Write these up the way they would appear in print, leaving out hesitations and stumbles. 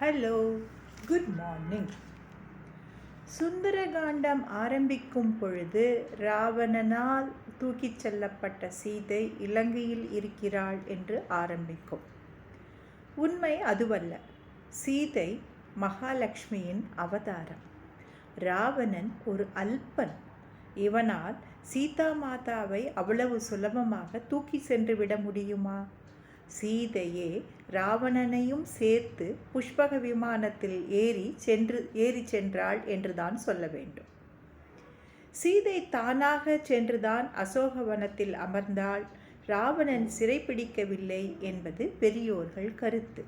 Hello, good morning. Sundarakandam ஆரம்பிக்கும் பொழுது ராவணனால் தூக்கிச் செல்லப்பட்ட சீதை இலங்கையில் இருக்கிறாள் என்று ஆரம்பிக்கும். உண்மை அதுவல்ல. சீதை மகாலட்சுமியின் அவதாரம். ராவணன் ஒரு அல்பன். இவனால் சீதா மாதாவை அவ்வளவு சுலபமாக தூக்கி சென்று விட முடியுமா? சீதையே ராவணனையும் சேர்த்து புஷ்பக விமானத்தில் ஏறி சென்றாள் என்றுதான் சொல்ல வேண்டும். சீதை தானாக சென்றுதான் அசோகவனத்தில் அமர்ந்தாள். ராவணன் சிறைப்பிடிக்கவில்லை என்பது பெரியோர்கள் கருத்து.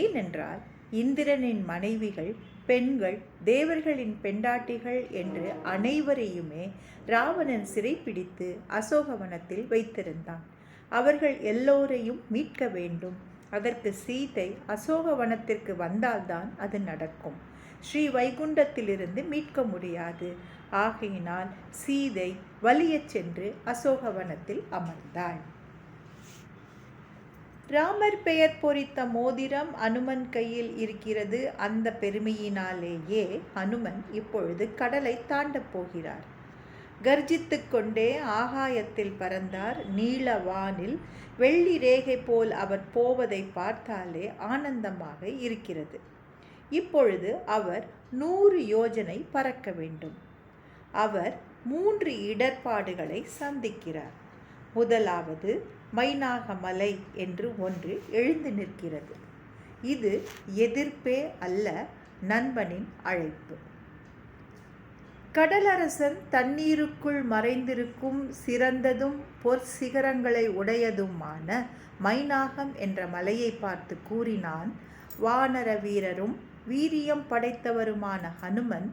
ஏனென்றால் இந்திரனின் மனைவிகள் பெண்கள், தேவர்களின் பெண்டாட்டிகள் என்று அனைவரையுமே ராவணன் சிறைப்பிடித்து அசோகவனத்தில் வைத்திருந்தான். அவர்கள் எல்லோரையும் மீட்க வேண்டும். அதற்கு சீதை அசோகவனத்திற்கு வந்தால்தான் அது நடக்கும். ஸ்ரீ வைகுண்டத்திலிருந்து மீட்க முடியாது. ஆகையினால் சீதை வலியச் சென்று அசோகவனத்தில் அமர்ந்தாள். ராமர் பெயர் பொறித்த மோதிரம் அனுமன் கையில் இருக்கிறது. அந்த பெருமையினாலேயே அனுமன் இப்பொழுது கடலை தாண்டப் போகிறார். கர்ஜித்து கொண்டே ஆகாயத்தில் பறந்தார். நீல வானில் வெள்ளி ரேகை போல் அவர் போவதை பார்த்தாலே ஆனந்தமாக இருக்கிறது. இப்பொழுது அவர் 100 யோஜனை பறக்க வேண்டும். அவர் 3 இடர்பாடுகளை சந்திக்கிறார். முதலாவது, மைனாகமலை என்று ஒன்று எழுந்து நிற்கிறது. இது எதிர்ப்பே அல்ல, நண்பனின் அழைப்பு. கடலரசன் தண்ணீருக்குள் மறைந்திருக்கும் சிறந்ததும் பொற்சிகரங்களை உடையதுமான மைனாகம் என்ற மலையை பார்த்து கூறினான். வானர வீரரும் வீரியம் படைத்தவருமான ஹனுமன்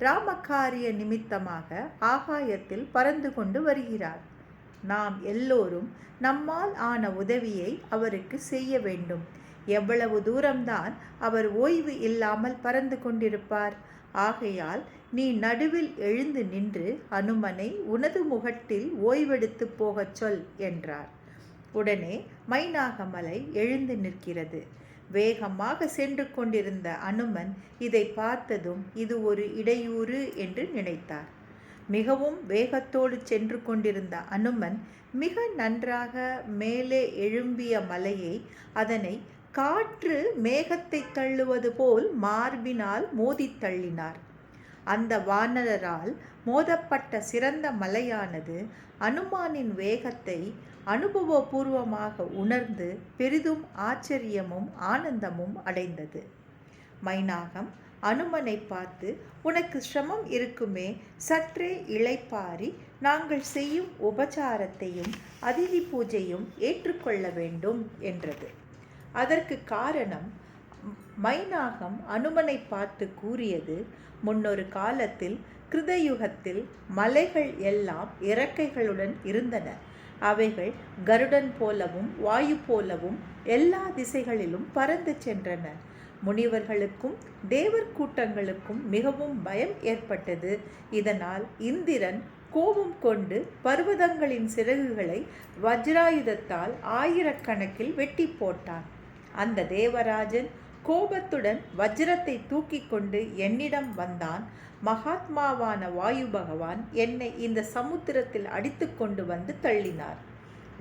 ராமகாரிய நிமித்தமாக ஆகாயத்தில் பறந்து கொண்டு வருகிறார். நாம் எல்லோரும் நம்மால் ஆன உதவியை அவருக்கு செய்ய வேண்டும். எவ்வளவு தூரம்தான் அவர் ஓய்வு இல்லாமல் பறந்து கொண்டிருப்பார்? ஆகையால் நீ நடுவில் எழுந்து நின்று அனுமனை உனது முகட்டில் ஓய்வெடுத்து போகச் சொல் என்றார். உடனே மைனாகமலை எழுந்து நிற்கிறது. வேகமாக சென்று கொண்டிருந்த அனுமன் இதை பார்த்ததும் இது ஒரு இடையூறு என்று நினைத்தார். மிகவும் வேகத்தோடு சென்று கொண்டிருந்த அனுமன் மிக நன்றாக மேலே எழும்பிய மலையை அதனை காற்று மேகத்தை தள்ளுவது போல் மார்பினால் மோதி தள்ளினார். அந்த வானரரால் மோதப்பட்ட சிறந்த மலையானது அனுமானின் வேகத்தை அனுபவபூர்வமாக உணர்ந்து பெரிதும் ஆச்சரியமும் ஆனந்தமும் அடைந்தது. மைனாகம் அனுமனை பார்த்து, உனக்கு சிரமம் இருக்குமே, சற்றே இளைப்பாரி நாங்கள் செய்யும் உபசாரத்தையும் அதிதி பூஜையும் ஏற்றுக்கொள்ள வேண்டும் என்றது. அதற்கு காரணம், மைனாகம் அனுமனை பார்த்து கூறியது, முன்னொரு காலத்தில் கிருதயுகத்தில் மலைகள் எல்லாம் இறக்கைகளுடன் இருந்தன. அவைகள் கருடன் போலவும் வாயு போலவும் எல்லா திசைகளிலும் பறந்து சென்றன. முனிவர்களுக்கும் தேவர் கூட்டங்களுக்கும் மிகவும் பயம் ஏற்பட்டது. இதனால் இந்திரன் கோபம் கொண்டு பர்வதங்களின் சிறகுகளை வஜ்ராயுதத்தால் ஆயிரக்கணக்கில் வெட்டி போட்டான். அந்த தேவராஜன் கோபத்துடன் வஜ்ரத்தை தூக்கி கொண்டு என்னிடம் வந்தான். மகாத்மாவான வாயு பகவான் என்னை இந்த சமுத்திரத்தில் அடித்து கொண்டு வந்து தள்ளினார்.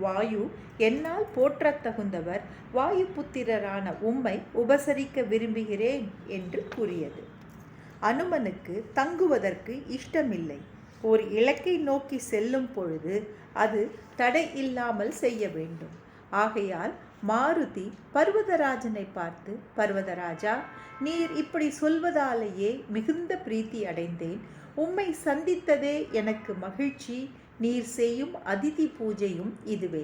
வாயு என்னால் போற்றத் தகுந்தவர். வாயு புத்திரரான உம்மை உபசரிக்க விரும்புகிறேன் என்று கூறியது. அனுமனுக்கு தங்குவதற்கு இஷ்டமில்லை. ஒரு இலக்கை நோக்கி செல்லும் பொழுது அது தடை இல்லாமல் செய்ய வேண்டும். ஆகையால் மாருதி பர்வதராஜனை பார்த்து, பர்வதராஜா, நீர் இப்படி சொல்வதாலேயே மிகுந்த பிரீத்தி அடைந்தேன். உம்மை சந்தித்ததே எனக்கு மகிழ்ச்சி. நீர் செய்யும் அதிதி பூஜையும் இதுவே.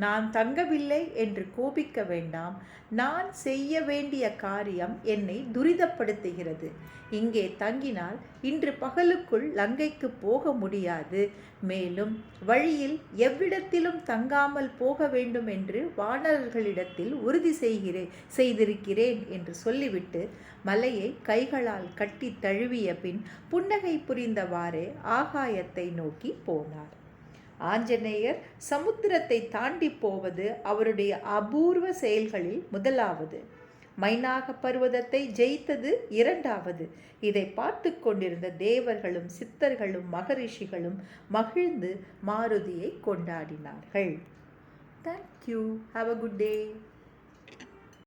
நான் தங்கவில்லை என்று கோபிக்க வேண்டாம். நான் செய்ய வேண்டிய காரியம் என்னை துரிதப்படுத்துகிறது. இங்கே தங்கினால் இன்று பகலுக்குள் லங்கைக்கு போக முடியாது. மேலும் வழியில் எவ்விடத்திலும் தங்காமல் போக வேண்டும் என்று வானரர்களிடத்தில் உறுதி செய்திருக்கிறேன் என்று சொல்லிவிட்டு மலையை கைகளால் கட்டி தழுவிய பின் புன்னகை புரிந்தவாறே ஆகாயத்தை நோக்கி போனார். ஆஞ்சநேயர் சமுத்திரத்தை தாண்டி போவது அவருடைய அபூர்வ செயல்களில் முதலாவது. மைனாக பர்வதத்தை ஜெயித்தது இரண்டாவது. இதை பார்த்து கொண்டிருந்த தேவர்களும் சித்தர்களும் மகரிஷிகளும் மகிழ்ந்து மாருதியை கொண்டாடினார்கள். Thank you. Have a good day.